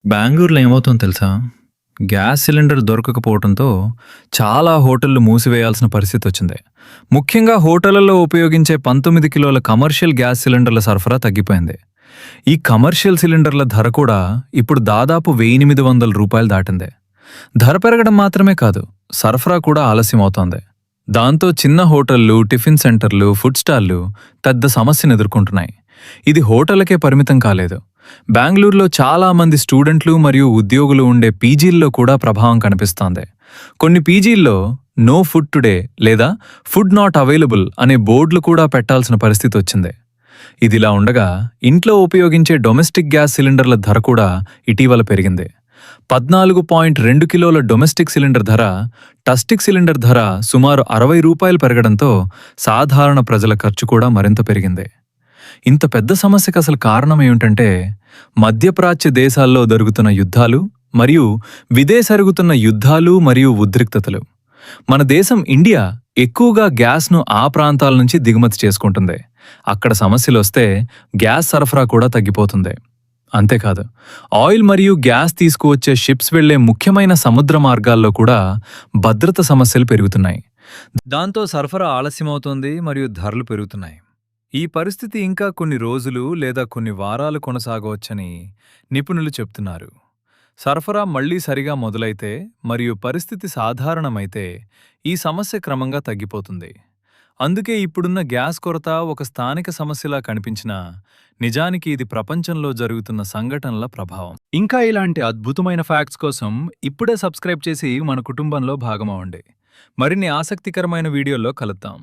బెంగుళూరులో ఏమవుతుందో తెలుసా? గ్యాస్ సిలిండర్ దొరకకపోవడంతో చాలా హోటళ్లు మూసివేయాల్సిన పరిస్థితొచ్చింది. ముఖ్యంగా హోటళ్లలో ఉపయోగించే 19 కిలోల కమర్షియల్ గ్యాస్ సిలిండర్ల సరఫరా తగ్గిపోయింది. ఈ కమర్షియల్ సిలిండర్ల ధర కూడా ఇప్పుడు దాదాపు రూ. 1,800 దాటింది. ధర పెరగడం మాత్రమే కాదు, సరఫరా కూడా ఆలస్యమవుతోంది. దాంతో చిన్న హోటళ్లు, టిఫిన్ సెంటర్లు, ఫుడ్ స్టాల్లు పెద్ద సమస్యను ఎదుర్కొంటున్నాయి. ఇది హోటళ్లకే పరిమితం కాలేదు. బెంగళూరులో చాలా మంది స్టూడెంట్లు మరియు ఉద్యోగులు ఉండే పీజీల్లో కూడా ప్రభావం కనిపిస్తోంది. కొన్ని పీజీల్లో నో ఫుడ్ టుడే లేదా ఫుడ్ నాట్ అవైలబుల్ అనే బోర్డులు కూడా పెట్టాల్సిన పరిస్థితి వచ్చింది. ఇదిలా ఉండగా ఇంట్లో ఉపయోగించే డొమెస్టిక్ గ్యాస్ సిలిండర్ల ధర కూడా ఇటీవల పెరిగింది. 14.2 కిలోల డొమెస్టిక్ సిలిండర్ ధర, టస్టిక్ సిలిండర్ ధర సుమారు రూ. 60 పెరగడంతో సాధారణ ప్రజల ఖర్చు కూడా మరింత పెరిగింది. ఇంత పెద్ద సమస్యకు అసలు కారణమేమిటంటే, మధ్యప్రాచ్య దేశాల్లో జరుగుతున్న యుద్ధాలు మరియు విదేశరుగుతున్న యుద్ధాలు మరియు ఉద్రిక్తతలు. మన దేశం ఇండియా ఎక్కువగా గ్యాస్ను ఆ ప్రాంతాల నుంచి దిగుమతి చేసుకుంటుంది. అక్కడ సమస్యలొస్తే గ్యాస్ సరఫరా కూడా తగ్గిపోతుంది. అంతేకాదు, ఆయిల్ మరియు గ్యాస్ తీసుకువచ్చే షిప్స్ వెళ్లే ముఖ్యమైన సముద్ర మార్గాల్లో కూడా భద్రత సమస్యలు పెరుగుతున్నాయి. దాంతో సరఫరా ఆలస్యమవుతోంది మరియు ధరలు పెరుగుతున్నాయి. ఈ పరిస్థితి ఇంకా కొన్ని రోజులు లేదా కొన్ని వారాలు కొనసాగవచ్చని నిపుణులు చెప్తున్నారు. సరఫరా మళ్లీ సరిగా మొదలైతే మరియు పరిస్థితి సాధారణమైతే ఈ సమస్య క్రమంగా తగ్గిపోతుంది. అందుకే ఇప్పుడున్న గ్యాస్ కొరత ఒక స్థానిక సమస్యలా కనిపించినా నిజానికి ఇది ప్రపంచంలో జరుగుతున్న సంఘటనల ప్రభావం. ఇంకా ఇలాంటి అద్భుతమైన ఫ్యాక్ట్స్ కోసం ఇప్పుడే సబ్స్క్రైబ్ చేసి మన కుటుంబంలో భాగమవ్వండి. మరిన్ని ఆసక్తికరమైన వీడియోల్లో కలుద్దాం.